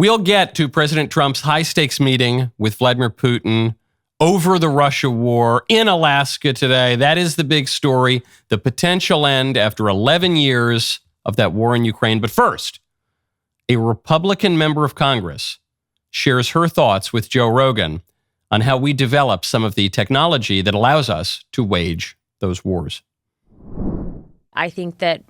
We'll get to President Trump's high-stakes meeting with Vladimir Putin over the Russia war in Alaska today. That is the big story, the potential end after 11 years of that war in Ukraine. But first, a Republican member of Congress shares her thoughts with Joe Rogan on how we develop some of the technology that allows us to wage those wars. I think that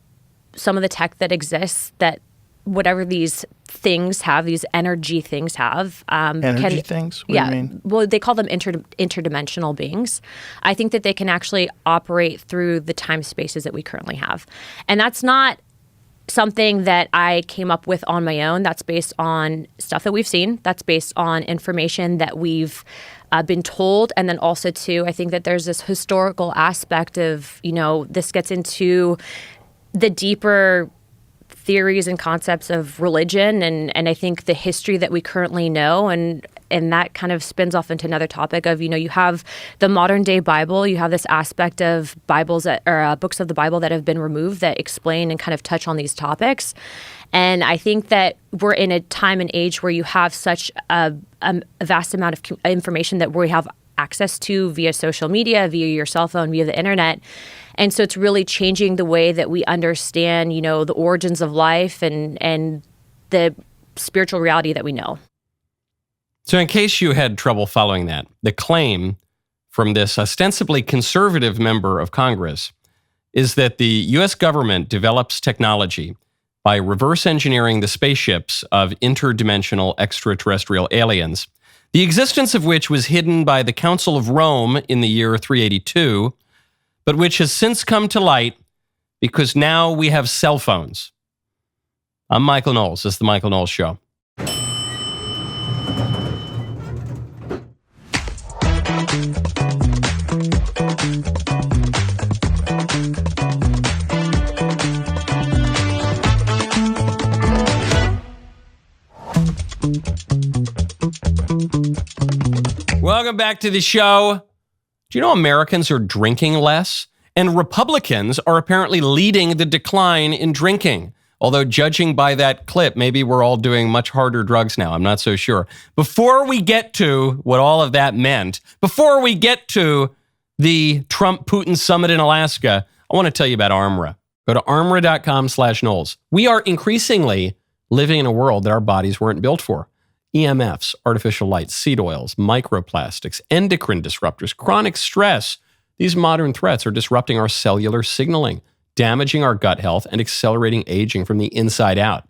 some of the tech that exists, that whatever these things have, these energy things have. Energy things? What do you mean? Well, they call them interdimensional beings. I think that they can actually operate through the time spaces that we currently have. And that's not something that I came up with on my own. That's based on stuff that we've seen. That's based on information that we've been told. And then also, too, I think that there's this historical aspect of, this gets into the deeper theories and concepts of religion and I think the history that we currently know and that kind of spins off into another topic of, you have the modern day Bible, you have this aspect of Bibles or books of the Bible that have been removed that explain and kind of touch on these topics. And I think that we're in a time and age where you have such a vast amount of information that we have access to via social media, via your cell phone, via the internet. And so it's really changing the way that we understand, the origins of life and the spiritual reality that we know. So in case you had trouble following that, the claim from this ostensibly conservative member of Congress is that the U.S. government develops technology by reverse engineering the spaceships of interdimensional extraterrestrial aliens, the existence of which was hidden by the Council of Rome in the year 382, but which has since come to light because now we have cell phones. I'm Michael Knowles. This is The Michael Knowles Show. Welcome back to the show. Do you know Americans are drinking less? And Republicans are apparently leading the decline in drinking. Although judging by that clip, maybe we're all doing much harder drugs now. I'm not so sure. Before we get to what all of that meant, before we get to the Trump-Putin summit in Alaska, I want to tell you about Armra. Go to armra.com/Knowles. We are increasingly living in a world that our bodies weren't built for. EMFs, artificial light, seed oils, microplastics, endocrine disruptors, chronic stress. These modern threats are disrupting our cellular signaling, damaging our gut health, and accelerating aging from the inside out.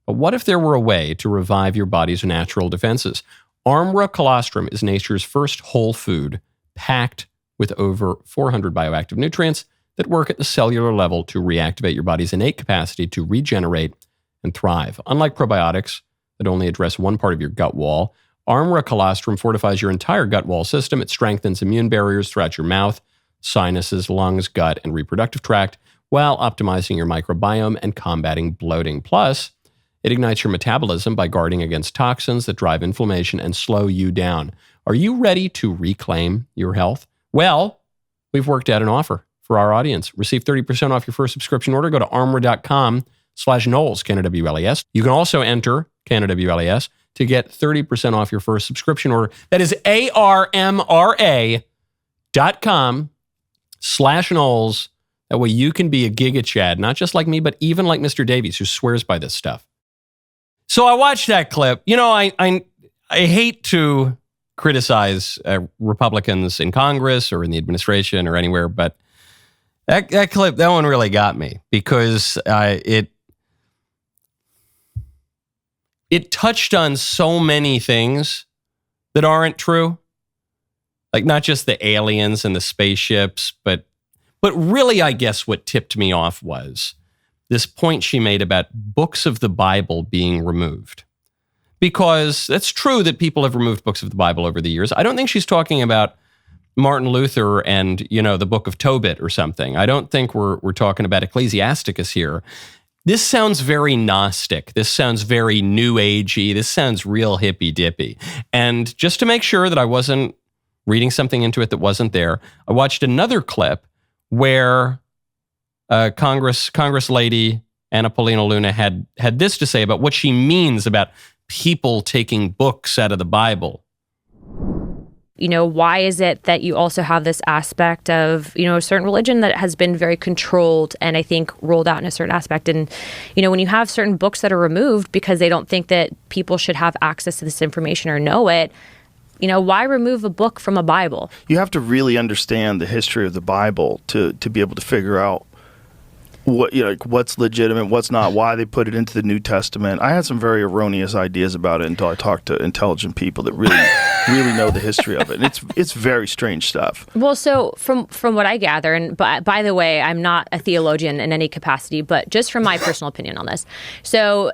But what if there were a way to revive your body's natural defenses? Armra colostrum is nature's first whole food, packed with over 400 bioactive nutrients that work at the cellular level to reactivate your body's innate capacity to regenerate and thrive. Unlike probiotics that only address one part of your gut wall, Armra colostrum fortifies your entire gut wall system. It strengthens immune barriers throughout your mouth, sinuses, lungs, gut, and reproductive tract while optimizing your microbiome and combating bloating. Plus, it ignites your metabolism by guarding against toxins that drive inflammation and slow you down. Are you ready to reclaim your health? Well, we've worked out an offer for our audience. Receive 30% off your first subscription order. Go to armra.com/Knowles, KNWLES. You can also enter KNWLES to get 30% off your first subscription order. That is armra.com/Knowles. That way you can be a Giga Chad, not just like me, but even like Mr. Davies, who swears by this stuff. So I watched that clip. I hate to criticize Republicans in Congress or in the administration or anywhere, but that clip, that one really got me because it touched on so many things that aren't true. Like not just the aliens and the spaceships, but really, I guess what tipped me off was this point she made about books of the Bible being removed. Because it's true that people have removed books of the Bible over the years. I don't think she's talking about Martin Luther and, the book of Tobit or something. I don't think we're talking about Ecclesiasticus here. This sounds very Gnostic. This sounds very New Agey. This sounds real hippy-dippy. And just to make sure that I wasn't reading something into it that wasn't there, I watched another clip where Congress lady Paulina Luna had this to say about what she means about people taking books out of the Bible. Why is it that you also have this aspect of, a certain religion that has been very controlled and I think rolled out in a certain aspect? And, when you have certain books that are removed because they don't think that people should have access to this information or know it, why remove a book from a Bible? You have to really understand the history of the Bible to be able to figure out what's legitimate, what's not, why they put it into the New Testament. I had some very erroneous ideas about it until I talked to intelligent people that really know the history of it. And it's very strange stuff. Well, so from what I gather, and by the way, I'm not a theologian in any capacity, but just from my personal opinion on this. So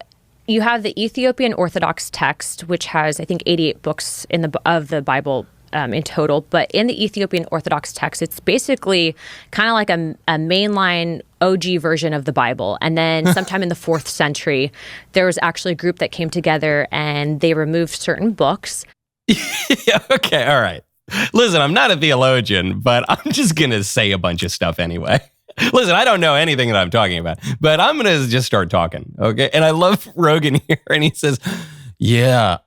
you have the Ethiopian Orthodox text, which has, I think, 88 books of the Bible in total. But in the Ethiopian Orthodox text, it's basically kind of like a mainline OG version of the Bible. And then sometime in the 4th century, there was actually a group that came together and they removed certain books. Yeah, okay, all right. Listen, I'm not a theologian, but I'm just going to say a bunch of stuff anyway. Listen, I don't know anything that I'm talking about, but I'm going to just start talking, okay? And I love Rogan here, and he says, yeah,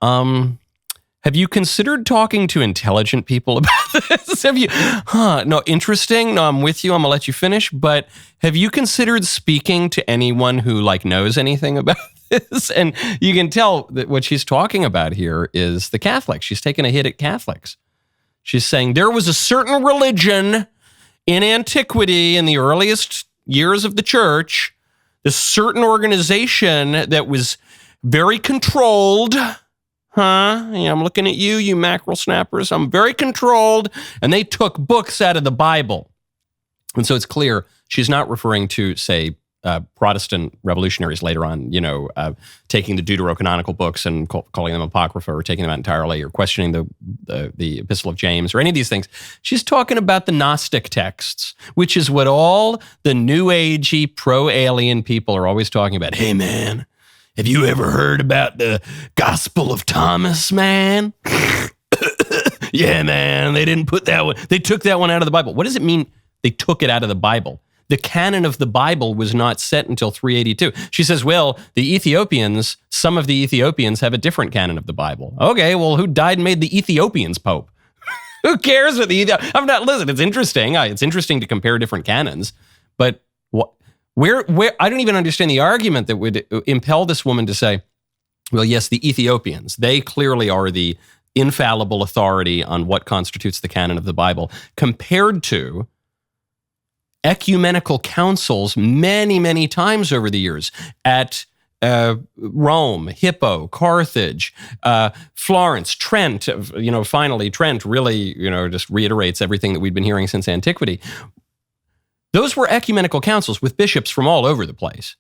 have you considered talking to intelligent people about this? Have you? No, interesting. No, I'm with you. I'm going to let you finish. But have you considered speaking to anyone who knows anything about this? And you can tell that what she's talking about here is the Catholics. She's taking a hit at Catholics. She's saying there was a certain religion in antiquity, in the earliest years of the church, this certain organization that was very controlled. I'm looking at you mackerel snappers. I'm very controlled. And they took books out of the Bible. And so it's clear she's not referring to, say, Protestant revolutionaries later on, taking the deuterocanonical books and calling them apocrypha or taking them out entirely or questioning the Epistle of James or any of these things. She's talking about the Gnostic texts, which is what all the New Agey pro-alien people are always talking about. Hey, man, have you ever heard about the Gospel of Thomas, man? Yeah, man, they didn't put that one. They took that one out of the Bible. What does it mean they took it out of the Bible? The canon of the Bible was not set until 382. She says, well, some of the Ethiopians have a different canon of the Bible. Okay, well, who died and made the Ethiopians Pope? Who cares what listen, it's interesting. It's interesting to compare different canons, but where I don't even understand the argument that would impel this woman to say, well, yes, the Ethiopians, they clearly are the infallible authority on what constitutes the canon of the Bible, compared to ecumenical councils many, many times over the years at Rome, Hippo, Carthage, Florence, Trent. Finally, Trent really, just reiterates everything that we've been hearing since antiquity. Those were ecumenical councils with bishops from all over the place.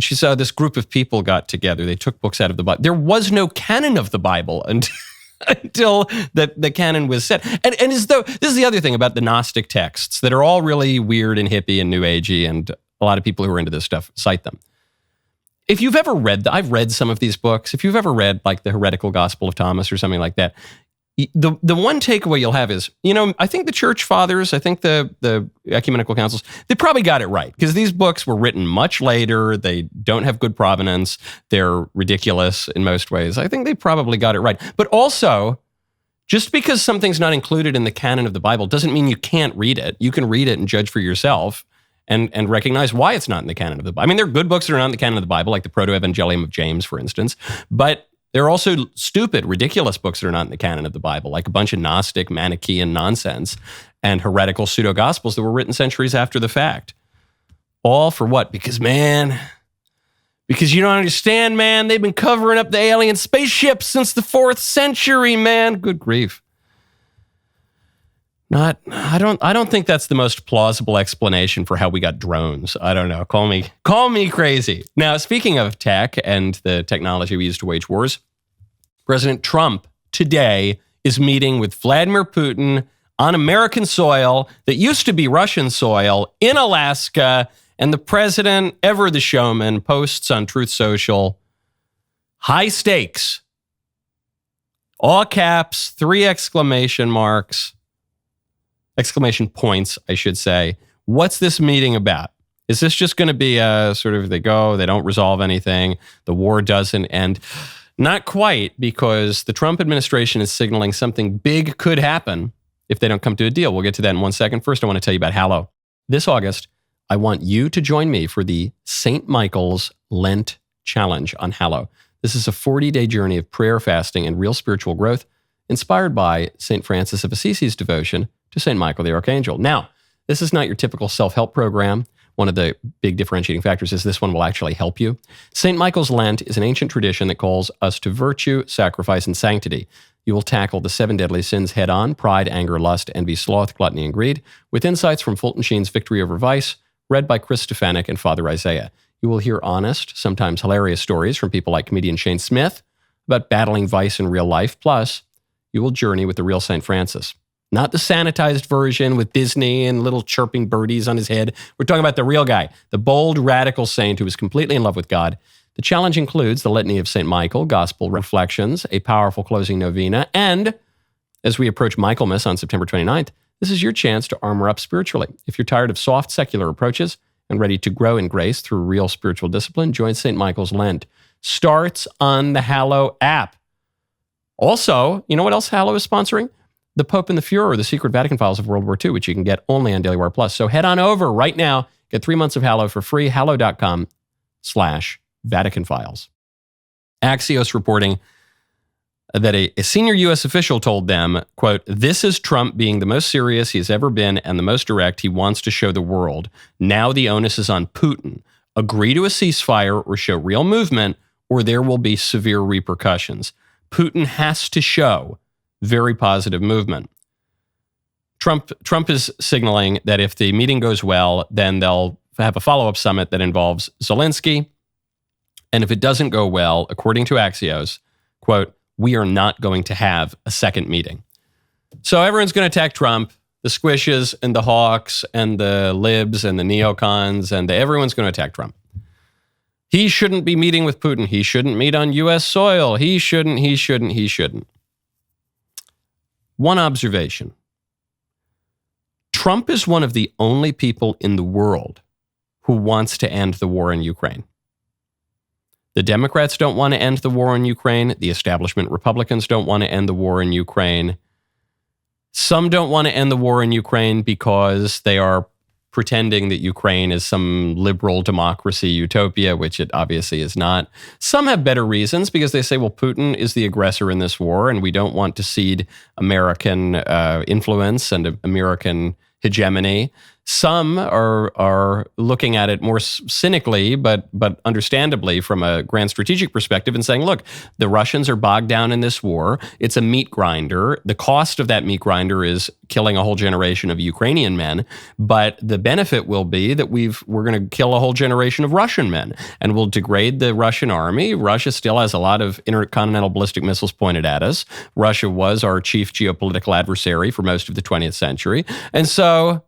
She saw this group of people got together. They took books out of the Bible. There was no canon of the Bible until the canon was set. And as though, this is the other thing about the Gnostic texts that are all really weird and hippie and new agey, and a lot of people who are into this stuff cite them. If you've ever I've read some of these books. If you've ever read the Heretical Gospel of Thomas or something like that, the one takeaway you'll have is, I think the church fathers, I think the ecumenical councils, they probably got it right, because these books were written much later. They don't have good provenance. They're ridiculous in most ways. I think they probably got it right. But also, just because something's not included in the canon of the Bible doesn't mean you can't read it. You can read it and judge for yourself and recognize why it's not in the canon of the Bible. I mean, there are good books that are not in the canon of the Bible, like the Proto-Evangelium of James, for instance, but there are also stupid, ridiculous books that are not in the canon of the Bible, like a bunch of Gnostic, Manichaean nonsense and heretical pseudo-gospels that were written centuries after the fact. All for what? Because you don't understand, man. They've been covering up the alien spaceships since the 4th century, man. Good grief. I don't think that's the most plausible explanation for how we got drones. I don't know. Call me crazy. Now, speaking of tech and the technology we use to wage wars, President Trump today is meeting with Vladimir Putin on American soil that used to be Russian soil in Alaska, and the president, ever the showman, posts on Truth Social, high stakes, all caps, 3 exclamation points, I should say. What's this meeting about? Is this just going to be a sort of, they don't resolve anything, the war doesn't end? Not quite, because the Trump administration is signaling something big could happen if they don't come to a deal. We'll get to that in 1 second. First, I want to tell you about Hallow. This August, I want you to join me for the St. Michael's Lent Challenge on Hallow. This is a 40-day journey of prayer, fasting, and real spiritual growth, inspired by St. Francis of Assisi's devotion to St. Michael the Archangel. Now, this is not your typical self-help program. One of the big differentiating factors is this one will actually help you. St. Michael's Lent is an ancient tradition that calls us to virtue, sacrifice, and sanctity. You will tackle the 7 deadly sins head-on: pride, anger, lust, envy, sloth, gluttony, and greed, with insights from Fulton Sheen's Victory Over Vice, read by Chris Stefanik and Father Isaiah. You will hear honest, sometimes hilarious stories from people like comedian Shane Smith about battling vice in real life. Plus, you will journey with the real St. Francis. Not the sanitized version with Disney and little chirping birdies on his head. We're talking about the real guy, the bold, radical saint who is completely in love with God. The challenge includes the Litany of St. Michael, gospel reflections, a powerful closing novena, and as we approach Michaelmas on September 29th, this is your chance to armor up spiritually. If you're tired of soft, secular approaches and ready to grow in grace through real spiritual discipline, join St. Michael's Lent. Starts on the Hallow app. Also, you know what else Hallow is sponsoring? The Pope and the Fuhrer, the secret Vatican files of World War II, which you can get only on DailyWire Plus. So head on over right now. Get 3 months of Hallow for free. Hallow.com/Vatican Files. Axios reporting that a senior U.S. official told them, quote, "This is Trump being the most serious he has ever been and the most direct he wants to show the world. Now the onus is on Putin. Agree to a ceasefire or show real movement, or there will be severe repercussions. Putin has to show very positive movement." Trump is signaling that if the meeting goes well, then they'll have a follow-up summit that involves Zelensky. And if it doesn't go well, according to Axios, quote, "We are not going to have a second meeting." So everyone's going to attack Trump, the squishes and the hawks and the libs and the neocons, and everyone's going to attack Trump. He shouldn't be meeting with Putin. He shouldn't meet on U.S. soil. He shouldn't. One observation. Trump is one of the only people in the world who wants to end the war in Ukraine. The Democrats don't want to end the war in Ukraine. The establishment Republicans don't want to end the war in Ukraine. Some don't want to end the war in Ukraine because they are pretending that Ukraine is some liberal democracy utopia, which it obviously is not. Some have better reasons because they say, well, Putin is the aggressor in this war, and we don't want to cede American influence and American hegemony. Some are looking at it more cynically, but understandably from a grand strategic perspective and saying, look, the Russians are bogged down in this war. It's a meat grinder. The cost of that meat grinder is killing a whole generation of Ukrainian men, but the benefit will be that we're going to kill a whole generation of Russian men, and we'll degrade the Russian army. Russia still has a lot of intercontinental ballistic missiles pointed at us. Russia was our chief geopolitical adversary for most of the 20th century. And so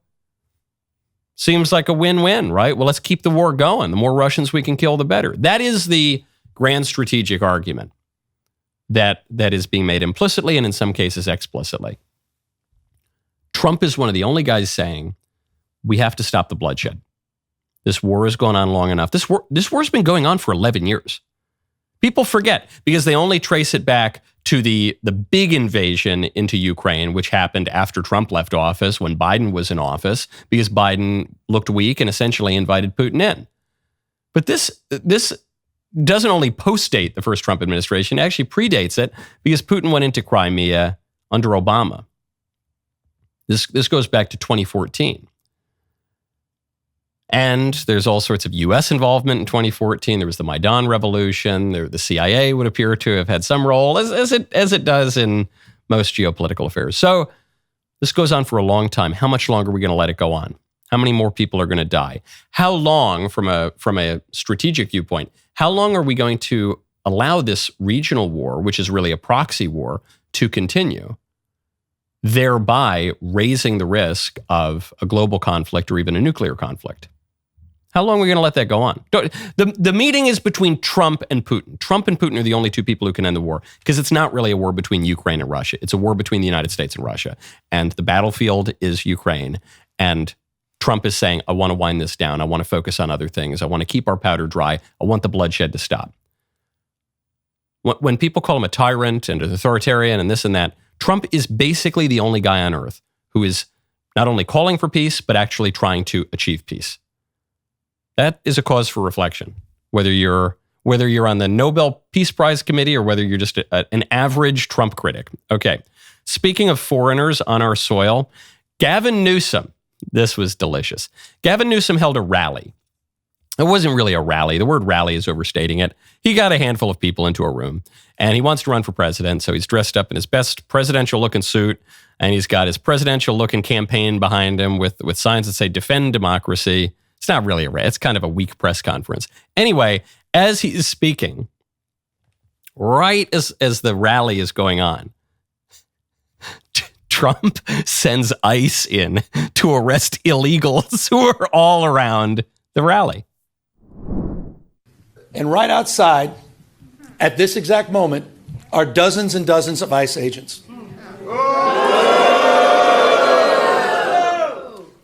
seems like a win-win, right? Well, let's keep the war going. The more Russians we can kill, the better. That is the grand strategic argument that is being made implicitly and in some cases explicitly. Trump is one of the only guys saying, we have to stop the bloodshed. This war has gone on long enough. This war's been going on for 11 years. People forget because they only trace it back to the big invasion into Ukraine, which happened after Trump left office, when Biden was in office, because Biden looked weak and essentially invited Putin in. But this doesn't only post-date the first Trump administration, it actually predates it because Putin went into Crimea under Obama. This goes back to 2014. And there's all sorts of U.S. involvement in 2014. There was the Maidan Revolution. The CIA would appear to have had some role, as it does in most geopolitical affairs. So this goes on for a long time. How much longer are we going to let it go on? How many more people are going to die? How long, from a strategic viewpoint, how long are we going to allow this regional war, which is really a proxy war, to continue, thereby raising the risk of a global conflict or even a nuclear conflict? How long are we going to let that go on? The meeting is between Trump and Putin. Trump and Putin are the only two people who can end the war because it's not really a war between Ukraine and Russia. It's a war between the United States and Russia. And the battlefield is Ukraine. And Trump is saying, I want to wind this down. I want to focus on other things. I want to keep our powder dry. I want the bloodshed to stop. When people call him a tyrant and an authoritarian and this and that, Trump is basically the only guy on earth who is not only calling for peace, but actually trying to achieve peace. That is a cause for reflection, whether you're on the Nobel Peace Prize Committee or whether you're just an average Trump critic. Okay, speaking of foreigners on our soil, Gavin Newsom, this was delicious. Gavin Newsom held a rally. It wasn't really a rally. The word rally is overstating it. He got a handful of people into a room, and he wants to run for president, so he's dressed up in his best presidential-looking suit, and he's got his presidential-looking campaign behind him with signs that say, defend democracy. It's not really it's kind of a weak press conference. Anyway, as he is speaking, right as the rally is going on, Trump sends ICE in to arrest illegals who are all around the rally. And right outside, at this exact moment, are dozens and dozens of ICE agents.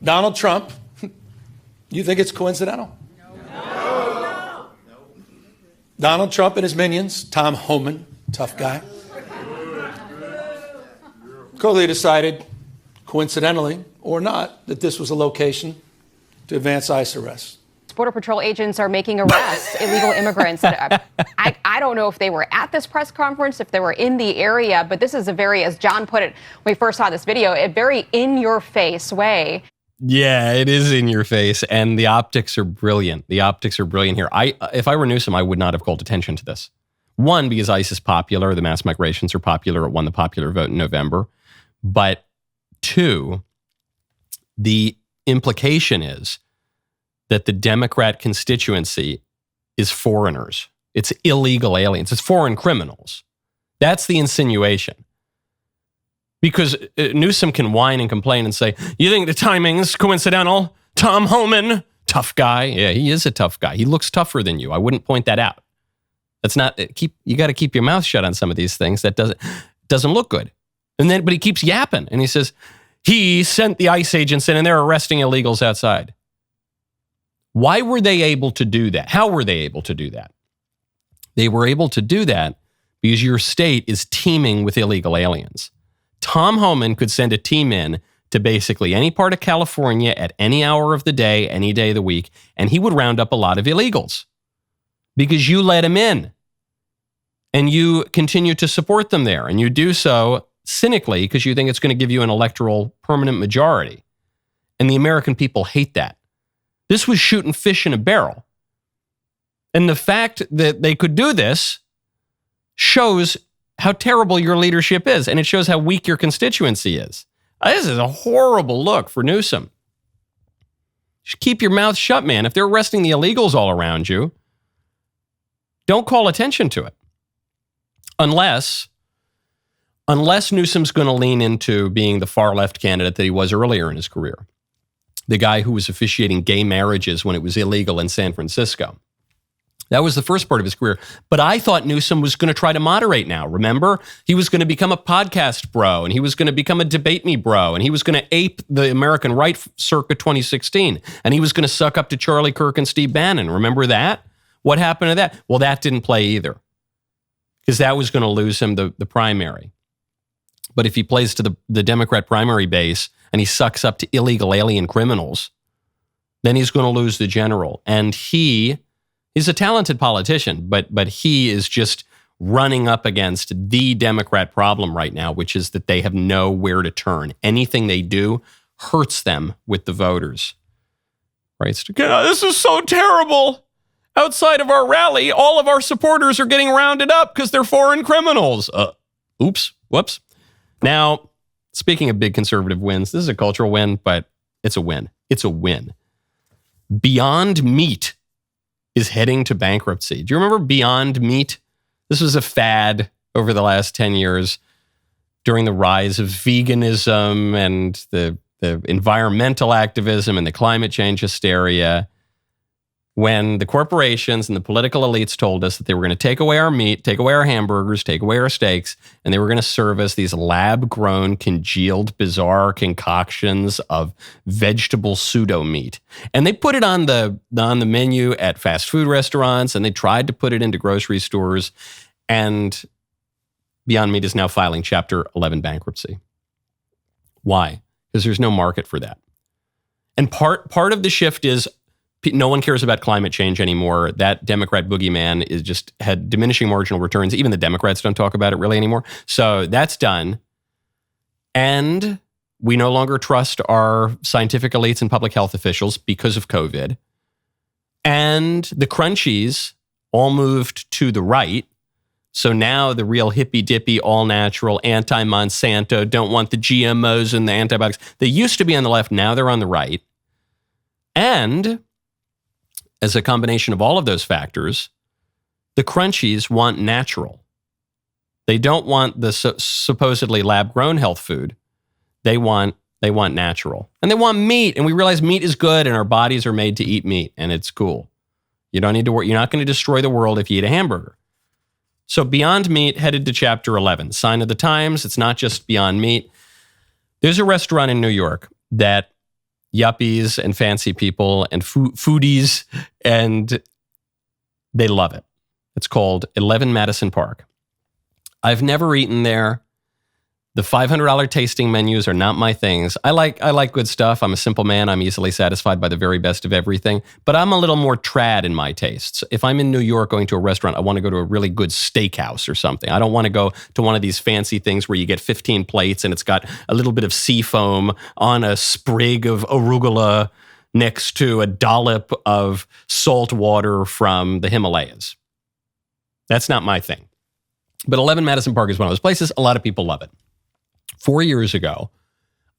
Donald Trump, you think it's coincidental? No. Donald Trump and his minions, Tom Homan, tough guy, clearly decided, coincidentally or not, that this was a location to advance ICE arrests. Border Patrol agents are making arrests, illegal immigrants. I don't know if they were at this press conference, if they were in the area, but this is a very, as John put it when we first saw this video, a very in-your-face way. Yeah, it is in your face, and the optics are brilliant. The optics are brilliant here. If I were Newsom, I would not have called attention to this. One, because ICE is popular, the mass migrations are popular, it won the popular vote in November. But two, the implication is that the Democrat constituency is foreigners. It's illegal aliens. It's foreign criminals. That's the insinuation. Because Newsom can whine and complain and say, you think the timing's coincidental? Tom Homan, tough guy. Yeah, he is a tough guy. He looks tougher than you. I wouldn't point that out. That's not, you got to keep your mouth shut on some of these things. That doesn't look good. But he keeps yapping and he says, he sent the ICE agents in and they're arresting illegals outside. Why were they able to do that? How were they able to do that? They were able to do that because your state is teeming with illegal aliens. Tom Homan could send a team in to basically any part of California at any hour of the day, any day of the week, and he would round up a lot of illegals because you let him in and you continue to support them there. And you do so cynically because you think it's going to give you an electoral permanent majority. And the American people hate that. This was shooting fish in a barrel. And the fact that they could do this shows how terrible your leadership is, and it shows how weak your constituency is. This is a horrible look for Newsom. Just keep your mouth shut, man. If they're arresting the illegals all around you, don't call attention to it. Unless Newsom's going to lean into being the far-left candidate that he was earlier in his career. The guy who was officiating gay marriages when it was illegal in San Francisco. That was the first part of his career. But I thought Newsom was going to try to moderate now. Remember? He was going to become a podcast bro, and he was going to become a debate me bro, and he was going to ape the American right circa 2016, and he was going to suck up to Charlie Kirk and Steve Bannon. Remember that? What happened to that? Well, that didn't play either, because that was going to lose him the primary. But if he plays to the Democrat primary base and he sucks up to illegal alien criminals, then he's going to lose the general. And he's a talented politician, but he is just running up against the Democrat problem right now, which is that they have nowhere to turn. Anything they do hurts them with the voters. Right? This is so terrible. Outside of our rally, all of our supporters are getting rounded up because they're foreign criminals. Whoops. Now, speaking of big conservative wins, this is a cultural win, but it's a win. It's a win. Beyond Meat is heading to bankruptcy. Do you remember Beyond Meat? This was a fad over the last 10 years during the rise of veganism and the environmental activism and the climate change hysteria, when the corporations and the political elites told us that they were going to take away our meat, take away our hamburgers, take away our steaks, and they were going to serve us these lab-grown, congealed, bizarre concoctions of vegetable pseudo-meat. And they put it on the menu at fast food restaurants, and they tried to put it into grocery stores. And Beyond Meat is now filing Chapter 11 bankruptcy. Why? Because there's no market for that. And part of the shift is no one cares about climate change anymore. That Democrat boogeyman is just had diminishing marginal returns. Even the Democrats don't talk about it really anymore. So that's done. And we no longer trust our scientific elites and public health officials because of COVID. And the crunchies all moved to the right. So now the real hippy-dippy, all-natural, anti-Monsanto, don't want the GMOs and the antibiotics. They used to be on the left. Now they're on the right. And as a combination of all of those factors, the crunchies want natural. They don't want the supposedly lab-grown health food. They want natural. And they want meat. And we realize meat is good and our bodies are made to eat meat. And it's cool. You don't need to worry. You're not going to destroy the world if you eat a hamburger. So Beyond Meat headed to Chapter 11. Sign of the times. It's not just Beyond Meat. There's a restaurant in New York that yuppies and fancy people and foodies, and they love it. It's called 11 Madison Park. I've never eaten there. The $500 tasting menus are not my things. I like good stuff. I'm a simple man. I'm easily satisfied by the very best of everything. But I'm a little more trad in my tastes. If I'm in New York going to a restaurant, I want to go to a really good steakhouse or something. I don't want to go to one of these fancy things where you get 15 plates and it's got a little bit of sea foam on a sprig of arugula next to a dollop of salt water from the Himalayas. That's not my thing. But 11 Madison Park is one of those places. A lot of people love it. 4 years ago,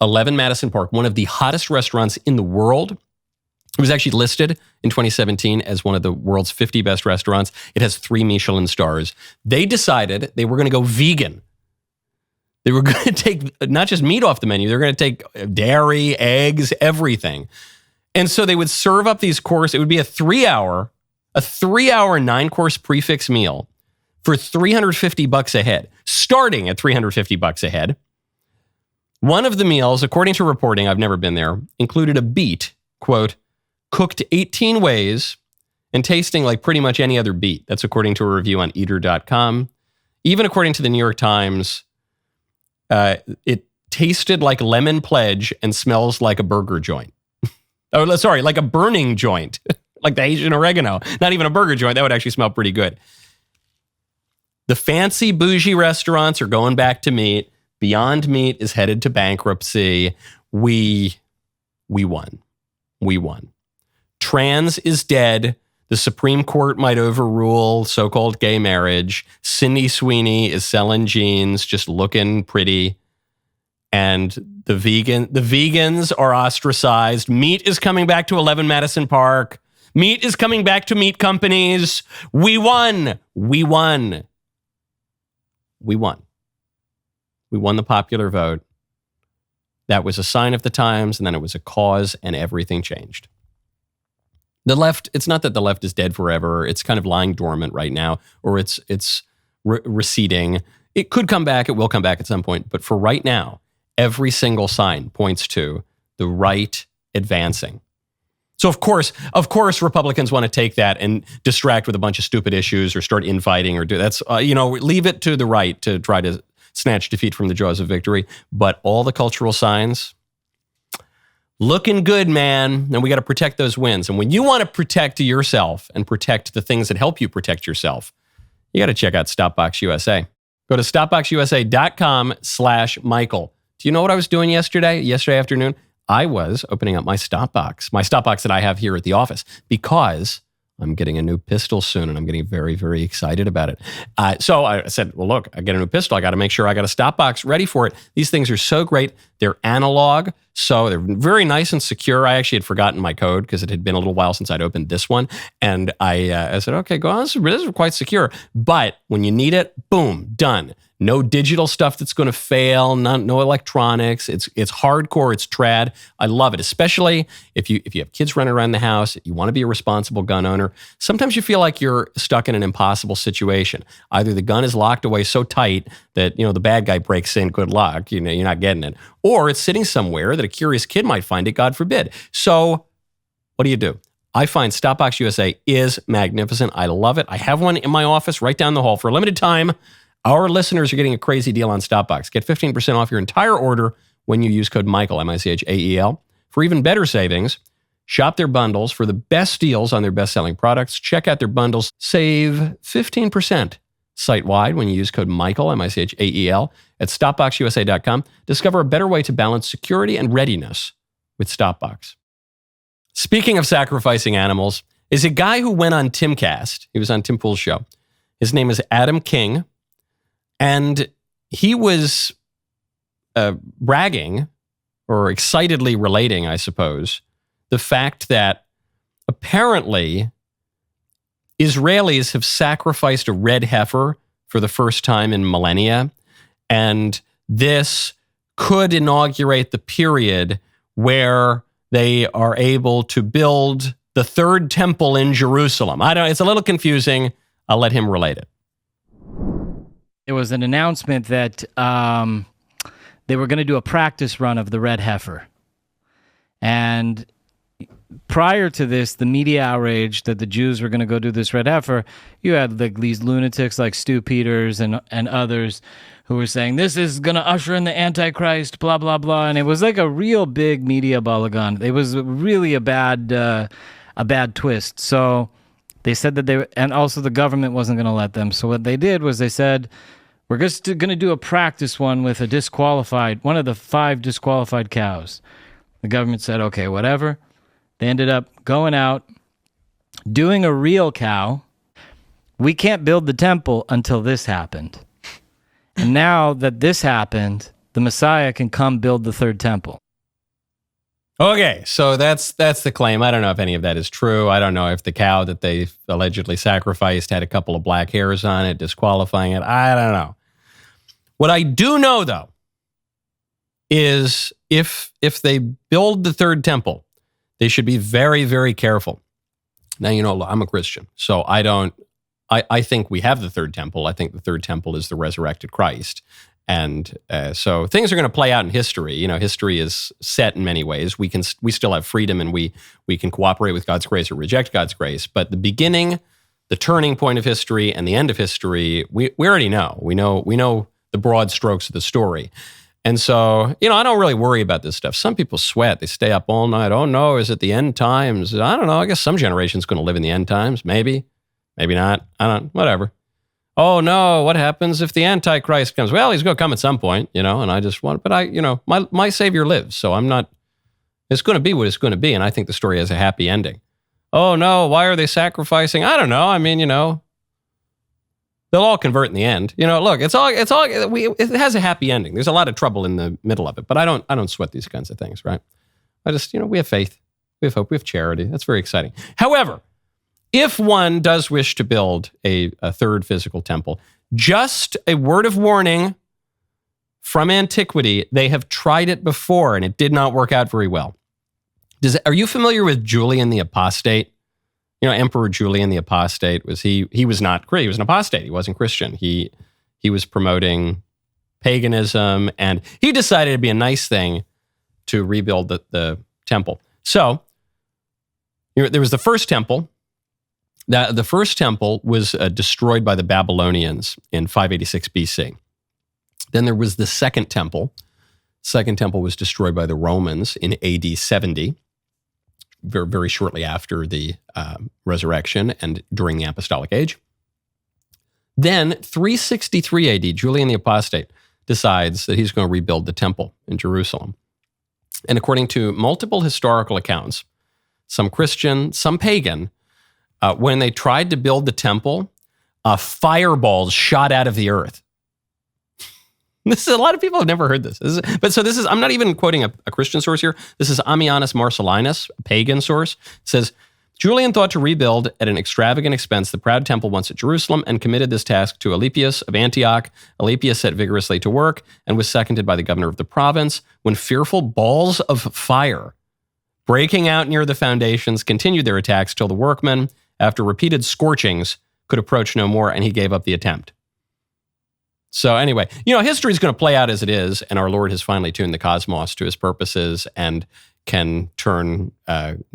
11 Madison Park, one of the hottest restaurants in the world. It was actually listed in 2017 as one of the world's 50 best restaurants. It has 3 Michelin stars. They decided they were going to go vegan. They were going to take not just meat off the menu, they're going to take dairy, eggs, everything. And so they would serve up these courses. It would be a 3-hour 9-course prefix meal for $350 a head, starting at $350 a head. One of the meals, according to reporting, I've never been there, included a beet, quote, cooked 18 ways and tasting like pretty much any other beet. That's according to a review on eater.com. Even according to the New York Times, it tasted like lemon pledge and smells like a burger joint. Oh, sorry, like a burning joint, like the Asian oregano. Not even a burger joint. That would actually smell pretty good. The fancy bougie restaurants are going back to meat. Beyond Meat is headed to bankruptcy. We won. We won. Trans is dead. The Supreme Court might overrule so-called gay marriage. Sydney Sweeney is selling jeans, just looking pretty. And the vegans are ostracized. Meat is coming back to 11 Madison Park. Meat is coming back to meat companies. We won. We won. We won. We won the popular vote. That was a sign of the times, and then it was a cause, and everything changed. The left, it's not that the left is dead forever. It's kind of lying dormant right now, or it's receding. It could come back. It will come back at some point. But for right now, every single sign points to the right advancing. So of course, Republicans want to take that and distract with a bunch of stupid issues or start infighting or do that's, leave it to the right to try to snatch defeat from the jaws of victory. But all the cultural signs, looking good, man. And we got to protect those wins. And when you want to protect yourself and protect the things that help you protect yourself, you got to check out Stopbox USA. Go to stopboxusa.com/Michael. Do you know what I was doing yesterday afternoon? I was opening up my Stopbox that I have here at the office, because I'm getting a new pistol soon, and I'm getting very, very excited about it. So I said, well, look, I get a new pistol. I got to make sure I got a stop box ready for it. These things are so great. They're analog, so they're very nice and secure. I actually had forgotten my code because it had been a little while since I'd opened this one. And I said, okay, go on. This is quite secure. But when you need it, boom, done. No digital stuff that's going to fail. No electronics. It's hardcore. It's trad. I love it, especially if you have kids running around the house. You want to be a responsible gun owner. Sometimes you feel like you're stuck in an impossible situation. Either the gun is locked away so tight that the bad guy breaks in. Good luck. You're not getting it. Or it's sitting somewhere that a curious kid might find it. God forbid. So what do? I find Stopbox USA is magnificent. I love it. I have one in my office right down the hall. For a limited time, our listeners are getting a crazy deal on Stopbox. Get 15% off your entire order when you use code Michael, MICHAEL. For even better savings, shop their bundles for the best deals on their best-selling products. Check out their bundles. Save 15% site-wide when you use code Michael, MICHAEL, at StopboxUSA.com. Discover a better way to balance security and readiness with Stopbox. Speaking of sacrificing animals, is a guy who went on Timcast. He was on Tim Pool's show. His name is Adam King, and he was bragging, or excitedly relating, I suppose, the fact that apparently Israelis have sacrificed a red heifer for the first time in millennia, and this could inaugurate the period where they are able to build the third temple in Jerusalem. It's a little confusing. I'll let him relate it. There was an announcement that they were going to do a practice run of the red heifer. And prior to this, the media outrage that the Jews were going to go do this red heifer, you had like these lunatics like Stu Peters and others who were saying, this is going to usher in the Antichrist, blah, blah, blah. And it was like a real big media balagan. It was really a bad twist. So they said that and also the government wasn't going to let them. So what they did was they said, we're just going to do a practice one with one of the 5 disqualified cows. The government said, okay, whatever. They ended up going out, doing a real cow. We can't build the temple until this happened. And now that this happened, the Messiah can come build the third temple. Okay, so that's the claim. I don't know if any of that is true. I don't know if the cow that they allegedly sacrificed had a couple of black hairs on it, disqualifying it. I don't know. What I do know, though, is if they build the third temple, they should be very, very careful. Now, I'm a Christian, so I think we have the third temple. I think the third temple is the resurrected Christ. And so things are going to play out in history. History is set in many ways. We still have freedom, and we can cooperate with God's grace or reject God's grace. But the beginning, the turning point of history, and the end of history, we already know. We know the broad strokes of the story. And so, I don't really worry about this stuff. Some people sweat. They stay up all night. Oh, no, is it the end times? I don't know. I guess some generation's going to live in the end times. Maybe not. Whatever. Oh, no, what happens if the Antichrist comes? Well, he's going to come at some point, and I just want, but my Savior lives, so I'm not, it's going to be what it's going to be, and I think the story has a happy ending. Oh, no, why are they sacrificing? I don't know. They'll all convert in the end. Look, it has a happy ending. There's a lot of trouble in the middle of it, but I don't sweat these kinds of things, right? I just, we have faith, we have hope, we have charity. That's very exciting. However, if one does wish to build a third physical temple, just a word of warning from antiquity, they have tried it before and it did not work out very well. Are you familiar with Julian the Apostate? Emperor Julian the Apostate, he was not Christian. He was an apostate. He wasn't Christian. He was promoting paganism, and he decided it'd be a nice thing to rebuild the temple. So there was the first temple. The first temple was destroyed by the Babylonians in 586 BC. Then there was the second temple. Second temple was destroyed by the Romans in AD 70, very, very shortly after the resurrection and during the Apostolic Age. Then 363 AD, Julian the Apostate decides that he's going to rebuild the temple in Jerusalem. And according to multiple historical accounts, some Christian, some pagan, when they tried to build the temple, fireballs shot out of the earth. A lot of people have never heard this. I'm not even quoting a Christian source here. This is Ammianus Marcellinus, a pagan source. It says, Julian thought to rebuild at an extravagant expense the proud temple once at Jerusalem and committed this task to Alypius of Antioch. Alypius set vigorously to work and was seconded by the governor of the province when fearful balls of fire breaking out near the foundations continued their attacks till the workmen, after repeated scorchings, could approach no more, and he gave up the attempt. So anyway, history is going to play out as it is, and our Lord has finally tuned the cosmos to his purposes and can turn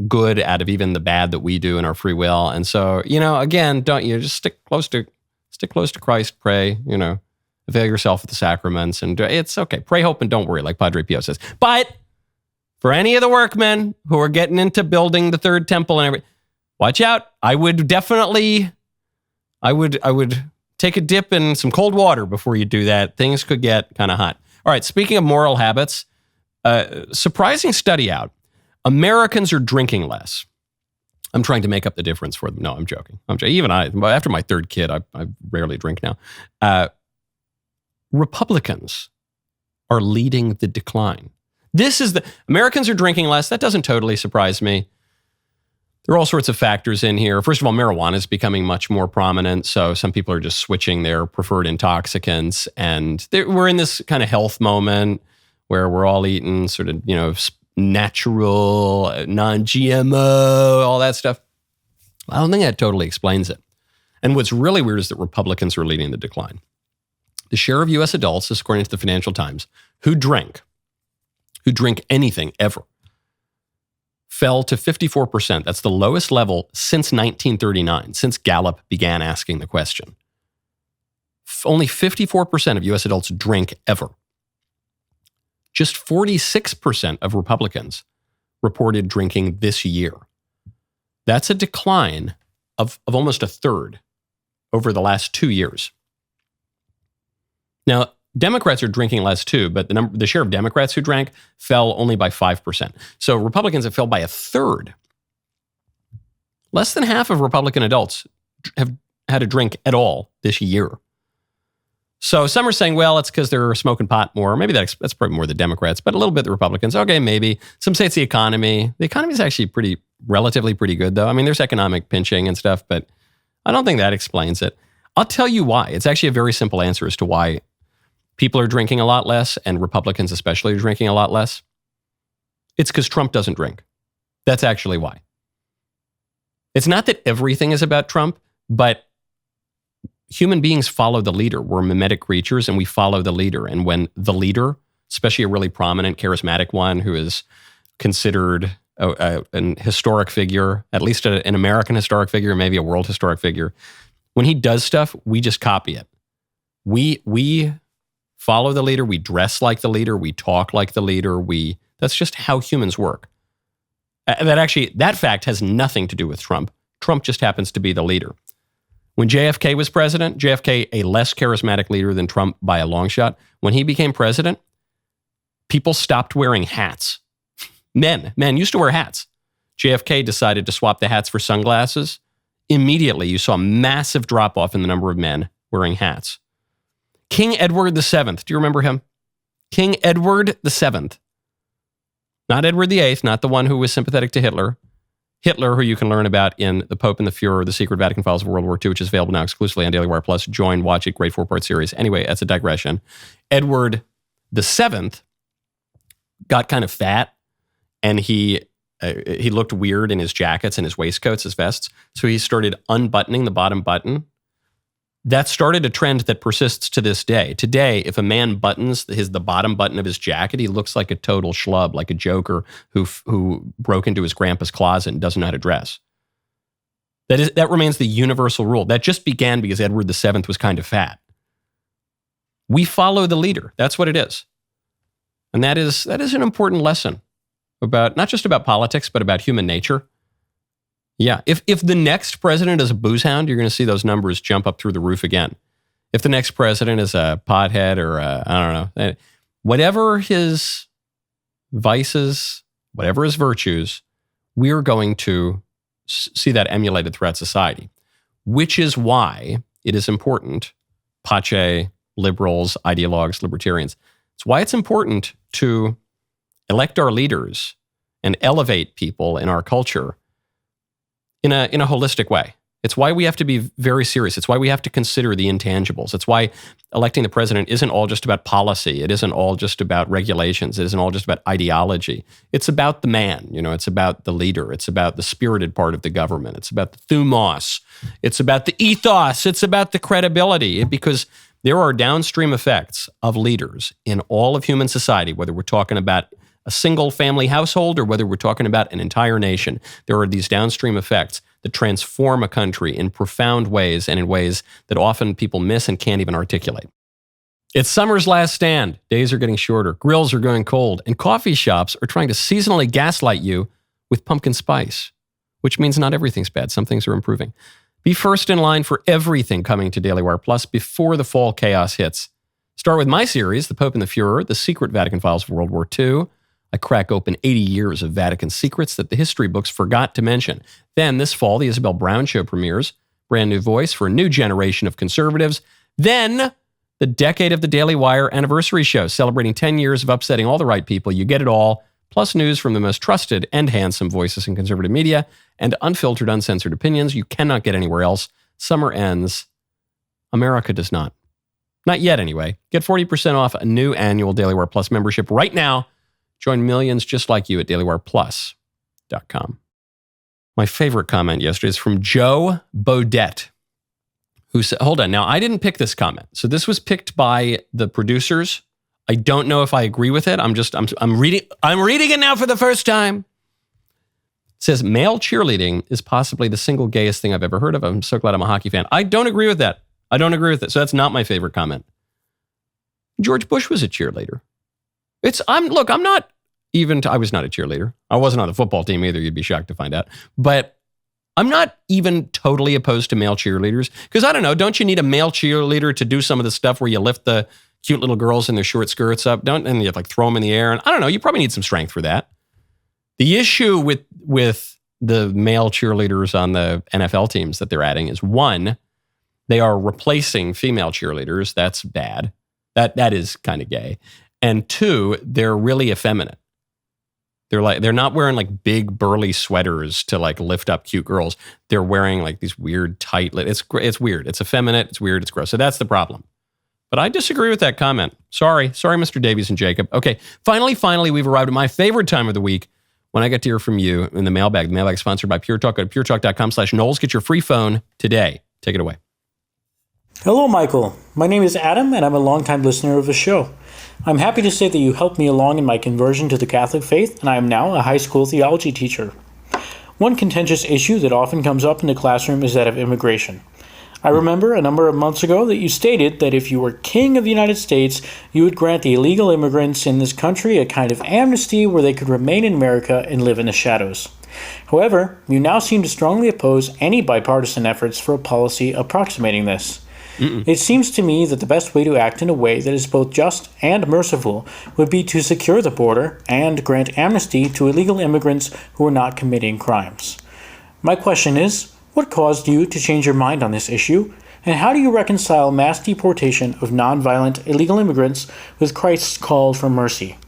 good out of even the bad that we do in our free will. And so, again, don't you just stick close to Christ, pray, avail yourself of the sacraments, and it's okay. Pray, hope, and don't worry, like Padre Pio says. But for any of the workmen who are getting into building the third temple and everything, watch out. I would take a dip in some cold water before you do that. Things could get kind of hot. All right, speaking of moral habits, surprising study out. Americans are drinking less. I'm trying to make up the difference for them. No, I'm joking. Even after my third kid, I rarely drink now. Republicans are leading the decline. Americans are drinking less. That doesn't totally surprise me. There are all sorts of factors in here. First of all, marijuana is becoming much more prominent. So some people are just switching their preferred intoxicants. And we're in this kind of health moment where we're all eating sort of, natural, non-GMO, all that stuff. I don't think that totally explains it. And what's really weird is that Republicans are leading the decline. The share of U.S. adults, according to the Financial Times, who drink anything ever, fell to 54%. That's the lowest level since 1939, since Gallup began asking the question. Only 54% of U.S. adults drink ever. Just 46% of Republicans reported drinking this year. That's a decline of almost a third over the last 2 years. Now, Democrats are drinking less too, but the share of Democrats who drank fell only by 5%. So Republicans have fell by a third. Less than half of Republican adults have had a drink at all this year. So some are saying, well, it's because they're smoking pot more. Maybe that's probably more the Democrats, but a little bit the Republicans. Okay, maybe. Some say it's the economy. The economy is actually relatively pretty good, though. I mean, there's economic pinching and stuff, but I don't think that explains it. I'll tell you why. It's actually a very simple answer as to why people are drinking a lot less, and Republicans especially are drinking a lot less. It's because Trump doesn't drink. That's actually why. It's not that everything is about Trump, but human beings follow the leader. We're mimetic creatures, and we follow the leader. And when the leader, especially a really prominent, charismatic one who is considered an historic figure, at least an American historic figure, maybe a world historic figure, when he does stuff, we just copy it. We follow the leader. We dress like the leader. We talk like the leader. That's just how humans work. That fact has nothing to do with Trump. Trump just happens to be the leader. When JFK was president, JFK, a less charismatic leader than Trump by a long shot, when he became president, people stopped wearing hats. Men used to wear hats. JFK decided to swap the hats for sunglasses. Immediately, you saw a massive drop-off in the number of men wearing hats. King Edward VII, do you remember him? King Edward VII. Not Edward VIII, not the one who was sympathetic to Hitler. Hitler, who you can learn about in The Pope and the Fuhrer, The Secret Vatican Files of World War II, which is available now exclusively on DailyWire Plus. Join, watch it, great 4-part series. Anyway, that's a digression. Edward VII got kind of fat, and he looked weird in his jackets and his waistcoats, his vests, so he started unbuttoning the bottom button. That started a trend that persists to this day. Today, if a man buttons the bottom button of his jacket, he looks like a total schlub, like a joker who broke into his grandpa's closet and doesn't know how to dress. That remains the universal rule. That just began because Edward VII was kind of fat. We follow the leader. That's what it is. And that is an important lesson about not just about politics, but about human nature. Yeah, if the next president is a booze hound, you're going to see those numbers jump up through the roof again. If the next president is a pothead or I don't know, whatever his vices, whatever his virtues, we're going to see that emulated throughout society, which is why it is important, pace, liberals, ideologues, libertarians, it's why it's important to elect our leaders and elevate people in our culture in a holistic way. It's why we have to be very serious. It's why we have to consider the intangibles. It's why electing the president isn't all just about policy. It isn't all just about regulations. It isn't all just about ideology. It's about the man. It's about the leader. It's about the spirited part of the government. It's about the thumos. It's about the ethos. It's about the credibility. Because There are downstream effects of leaders in all of human society, whether we're talking about a single family household or whether we're talking about an entire nation. There are these downstream effects that transform a country in profound ways and in ways that often people miss and can't even articulate. It's summer's last stand. Days are getting shorter. Grills are going cold. And coffee shops are trying to seasonally gaslight you with pumpkin spice, which means not everything's bad. Some things are improving. Be first in line for everything coming to DailyWire Plus before the fall chaos hits. Start with my series, The Pope and the Fuhrer, The Secret Vatican Files of World War II. I crack open 80 years of Vatican secrets that the history books forgot to mention. Then this fall, The Isabel Brown Show premieres, brand new voice for a new generation of conservatives. Then the Decade of the Daily Wire anniversary show, celebrating 10 years of upsetting all the right people. You get it all, plus news from the most trusted and handsome voices in conservative media and unfiltered, uncensored opinions you cannot get anywhere else. Summer ends. America does not. Not yet, anyway. Get 40% off a new annual Daily Wire Plus membership right now. Join millions just like you at dailywireplus.com. My favorite comment yesterday is from Joe Baudet, who said, hold on, now I didn't pick this comment. So this was picked by the producers. I don't know if I agree with it. I'm reading it now for the first time. It says, male cheerleading is possibly the single gayest thing I've ever heard of. I'm so glad I'm a hockey fan. I don't agree with that. I don't agree with it. So that's not my favorite comment. George Bush was a cheerleader. I was not a cheerleader. I wasn't on the football team either. You'd be shocked to find out. But I'm not even totally opposed to male cheerleaders. Because I don't know, don't you need a male cheerleader to do some of the stuff where you lift the cute little girls in their short skirts up, and you have to throw them in the air? And I don't know, you probably need some strength for that. The issue with the male cheerleaders on the NFL teams that they're adding is, one, they are replacing female cheerleaders. That's bad. That is kind of gay. And two, they're really effeminate. They're not wearing big burly sweaters to lift up cute girls. They're wearing these weird tight. It's weird. It's effeminate. It's weird. It's gross. So that's the problem. But I disagree with that comment. Sorry, Mr. Davies and Jacob. Okay, finally, we've arrived at my favorite time of the week when I get to hear from you in the mailbag. The mailbag is sponsored by Pure Talk. Go to puretalk.com/Knowles. Get your free phone today. Take it away. Hello, Michael. My name is Adam, and I'm a longtime listener of the show. I'm happy to say that you helped me along in my conversion to the Catholic faith, and I am now a high school theology teacher. One contentious issue that often comes up in the classroom is that of immigration. I remember a number of months ago that you stated that if you were king of the United States, you would grant the illegal immigrants in this country a kind of amnesty where they could remain in America and live in the shadows. However, you now seem to strongly oppose any bipartisan efforts for a policy approximating this. It seems to me that the best way to act in a way that is both just and merciful would be to secure the border and grant amnesty to illegal immigrants who are not committing crimes. My question is, what caused you to change your mind on this issue, and how do you reconcile mass deportation of nonviolent illegal immigrants with Christ's call for mercy?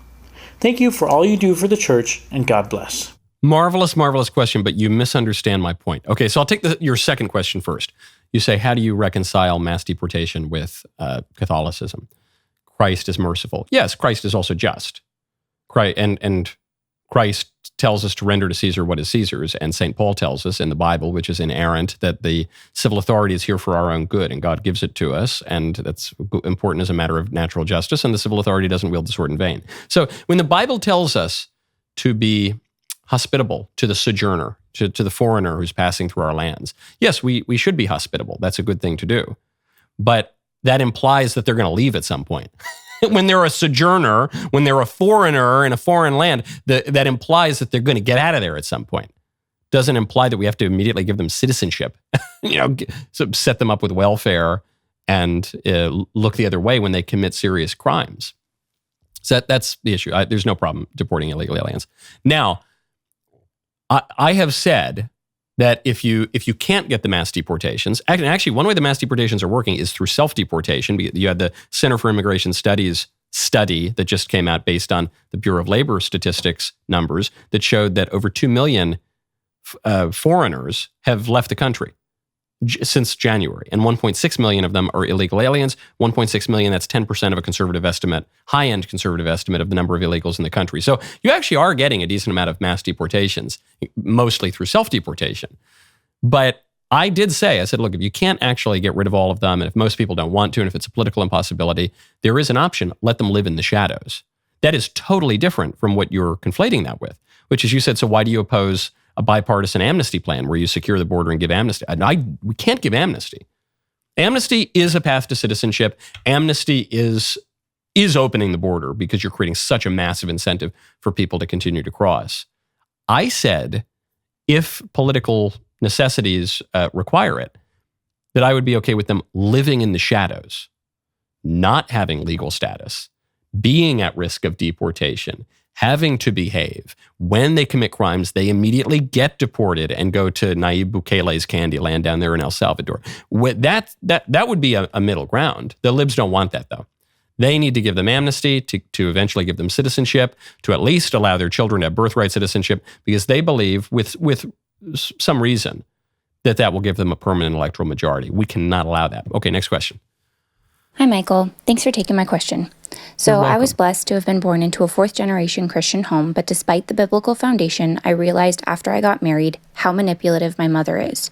Thank you for all you do for the church, and God bless. Marvelous question, but you misunderstand my point. Okay, so I'll take your second question first. You say, how do you reconcile mass deportation with Catholicism? Christ is merciful. Yes, Christ is also just. And Christ tells us to render to Caesar what is Caesar's, and St. Paul tells us in the Bible, which is inerrant, that the civil authority is here for our own good, and God gives it to us, and that's important as a matter of natural justice, and the civil authority doesn't wield the sword in vain. So when the Bible tells us to be hospitable to the sojourner, to the foreigner who's passing through our lands, yes, we should be hospitable. That's a good thing to do. But that implies that they're going to leave at some point. When they're a sojourner, when they're a foreigner in a foreign land, that implies that they're going to get out of there at some point. Doesn't imply that we have to immediately give them citizenship, so set them up with welfare and look the other way when they commit serious crimes. So that's the issue. There's no problem deporting illegal aliens. Now, I have said that if you can't get the mass deportations, actually one way the mass deportations are working is through self-deportation. You had the Center for Immigration Studies study that just came out based on the Bureau of Labor Statistics numbers that showed that over 2 million foreigners have left the country since January, and 1.6 million of them are illegal aliens. 1.6 million, that's 10% of a conservative estimate, high-end conservative estimate of the number of illegals in the country. So you actually are getting a decent amount of mass deportations, mostly through self-deportation. But I did say, I said, look, if you can't actually get rid of all of them, and if most people don't want to, and if it's a political impossibility, there is an option. Let them live in the shadows. That is totally different from what you're conflating that with, which is you said, so why do you oppose a bipartisan amnesty plan where you secure the border and give amnesty? We can't give amnesty. Amnesty is a path to citizenship. Amnesty is opening the border because you're creating such a massive incentive for people to continue to cross. I said, if political necessities require it, that I would be okay with them living in the shadows, not having legal status, being at risk of deportation, having to behave. When they commit crimes, they immediately get deported and go to Nayib Bukele's Candyland down there in El Salvador. That would be a middle ground. The libs don't want that, though. They need to give them amnesty, to eventually give them citizenship, to at least allow their children to have birthright citizenship, because they believe, with some reason, that will give them a permanent electoral majority. We cannot allow that. Okay, next question. Hi, Michael. Thanks for taking my question. So I was blessed to have been born into a fourth-generation Christian home, but despite the biblical foundation, I realized after I got married how manipulative my mother is.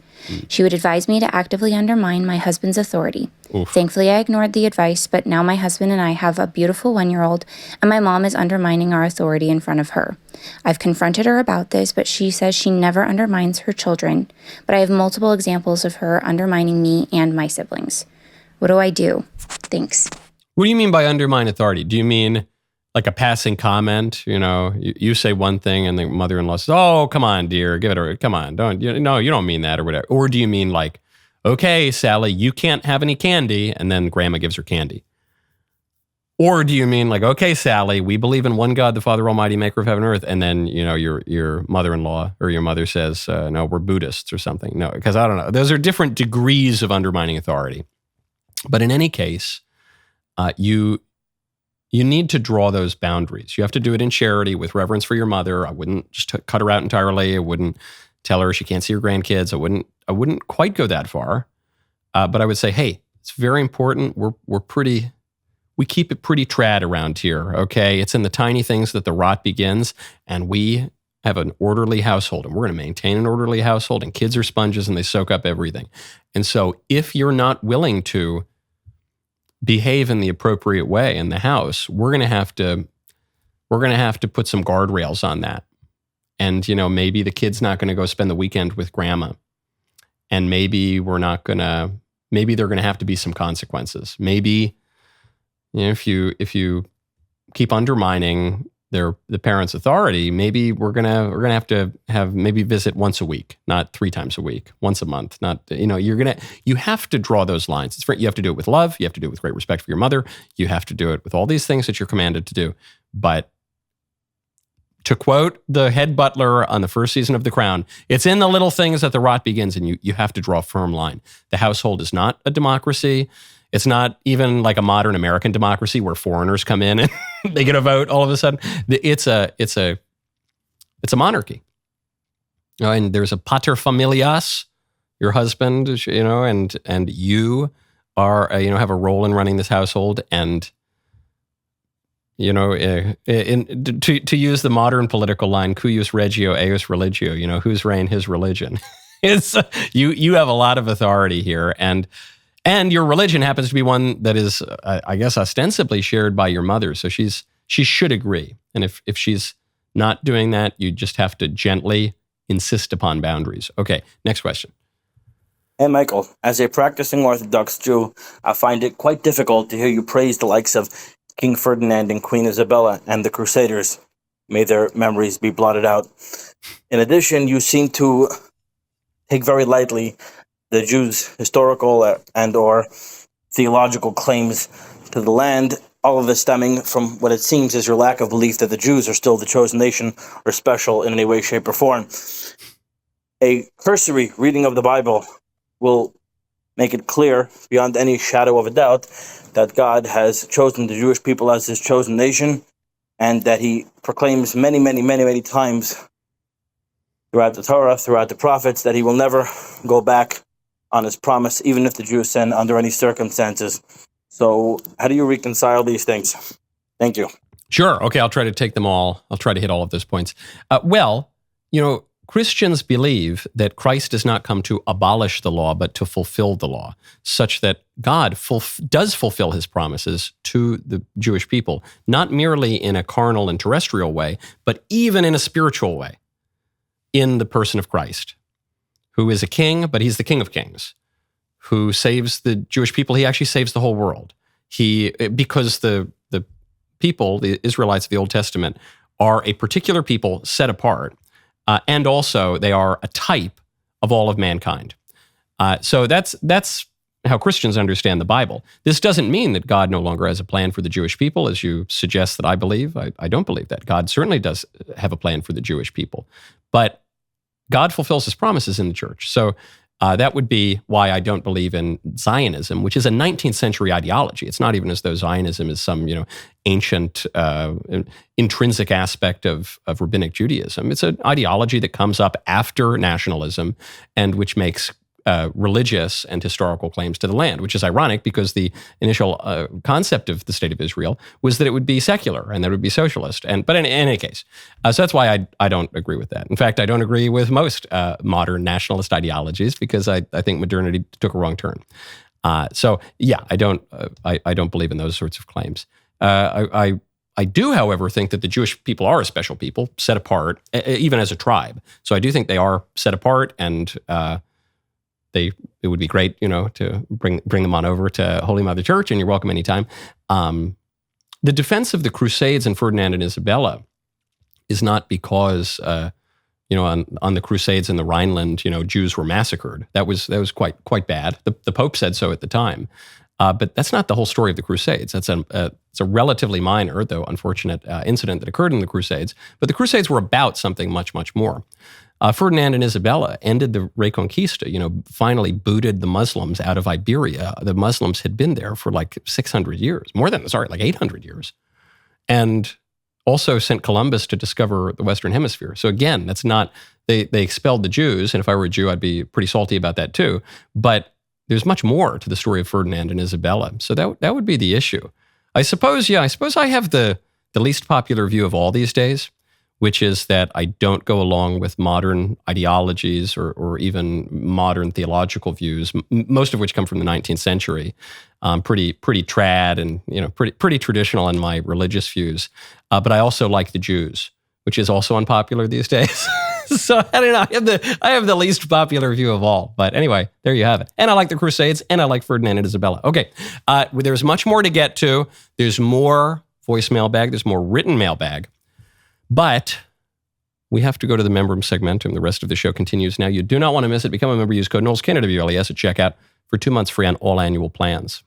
She would advise me to actively undermine my husband's authority. Oof. Thankfully, I ignored the advice, but now my husband and I have a beautiful 1-year-old, and my mom is undermining our authority in front of her. I've confronted her about this, but she says she never undermines her children, but I have multiple examples of her undermining me and my siblings. What do I do? Thanks. What do you mean by undermine authority? Do you mean like a passing comment? You say one thing and the mother-in-law says, "Oh, come on, dear, give it a, come on, you don't mean that," or whatever. Or do you mean like, "Okay, Sally, you can't have any candy," and then grandma gives her candy? Or do you mean like, "Okay, Sally, we believe in one God, the Father Almighty, maker of heaven and earth," and then, your mother-in-law or your mother says, "No, we're Buddhists," or something? No, because I don't know. Those are different degrees of undermining authority. But in any case, you need to draw those boundaries. You have to do it in charity with reverence for your mother. I wouldn't just cut her out entirely. I wouldn't tell her she can't see her grandkids. I wouldn't quite go that far. But I would say, hey, it's very important. We keep it pretty trad around here. Okay, it's in the tiny things that the rot begins, and we have an orderly household, and we're going to maintain an orderly household. And kids are sponges, and they soak up everything. And so, if you're not willing to behave in the appropriate way in the house, we're going to have to put some guardrails on that. And, maybe the kid's not going to go spend the weekend with grandma. And maybe they're going to have to be some consequences. Maybe, if you keep undermining the parents' authority, maybe we're gonna have to maybe visit once a week, not 3 times a week, once a month. Not you have to draw those lines. You have to do it with love. You have to do it with great respect for your mother. You have to do it with all these things that you're commanded to do. But to quote the head butler on the first season of The Crown, it's in the little things that the rot begins, and you have to draw a firm line. The household is not a democracy. It's not even like a modern American democracy where foreigners come in and they get a vote all of a sudden. It's a monarchy. And there's a pater familias, your husband, and you are, have a role in running this household. And, to use the modern political line, cuius regio, eius religio, whose reign, his religion. It's you have a lot of authority here. And your religion happens to be one that is, I guess, ostensibly shared by your mother. So she should agree. And if she's not doing that, you just have to gently insist upon boundaries. Okay, next question. Hey, Michael. As a practicing Orthodox Jew, I find it quite difficult to hear you praise the likes of King Ferdinand and Queen Isabella and the Crusaders. May their memories be blotted out. In addition, you seem to take very lightly the Jews' historical and or theological claims to the land, all of this stemming from what it seems is your lack of belief that the Jews are still the chosen nation or special in any way, shape, or form. A cursory reading of the Bible will make it clear, beyond any shadow of a doubt, that God has chosen the Jewish people as his chosen nation, and that he proclaims many, many, many, many times throughout the Torah, throughout the prophets, that he will never go back on his promise, even if the Jews sin under any circumstances. So how do you reconcile these things? Thank you. Sure. Okay, I'll try to take them all. I'll try to hit all of those points. Christians believe that Christ does not come to abolish the law, but to fulfill the law, such that God does fulfill his promises to the Jewish people, not merely in a carnal and terrestrial way, but even in a spiritual way, in the person of Christ, who is a king, but he's the King of Kings, who saves the Jewish people. He actually saves the whole world. Because the people, the Israelites of the Old Testament, are a particular people set apart, and also they are a type of all of mankind. So that's how Christians understand the Bible. This doesn't mean that God no longer has a plan for the Jewish people, as you suggest that I believe. I don't believe that. God certainly does have a plan for the Jewish people. But God fulfills his promises in the church. So that would be why I don't believe in Zionism, which is a 19th century ideology. It's not even as though Zionism is some ancient intrinsic aspect of rabbinic Judaism. It's an ideology that comes up after nationalism and which makes religious and historical claims to the land, which is ironic because the initial concept of the state of Israel was that it would be secular and that it would be socialist. But in any case, so that's why I don't agree with that. In fact, I don't agree with most modern nationalist ideologies because I think modernity took a wrong turn. So yeah, I don't believe in those sorts of claims. I do, however, think that the Jewish people are a special people, set apart, even as a tribe. So I do think they are set apart, and it would be great, to bring them on over to Holy Mother Church, and you're welcome anytime. The defense of the Crusades and Ferdinand and Isabella is not because, on the Crusades in the Rhineland, Jews were massacred. That was quite bad. The Pope said so at the time, but that's not the whole story of the Crusades. It's a relatively minor, though unfortunate, incident that occurred in the Crusades. But the Crusades were about something much, much more. Ferdinand and Isabella ended the Reconquista, finally booted the Muslims out of Iberia. The Muslims had been there for like 600 years, like 800 years. And also sent Columbus to discover the Western Hemisphere. So again, that's not, they expelled the Jews, and if I were a Jew, I'd be pretty salty about that too. But there's much more to the story of Ferdinand and Isabella. So that would be the issue. I suppose I have the least popular view of all these days, which is that I don't go along with modern ideologies or even modern theological views, most of which come from the 19th century. Pretty trad and pretty traditional in my religious views. But I also like the Jews, which is also unpopular these days. So I don't know. I have the least popular view of all. But anyway, there you have it. And I like the Crusades, and I like Ferdinand and Isabella. Okay, there's much more to get to. There's more voice mailbag. There's more written mailbag. But we have to go to the Membrum segmentum. The rest of the show continues now. You do not want to miss it. Become a member. Use code Knowles, Canada, WLES at checkout for 2 months free on all annual plans.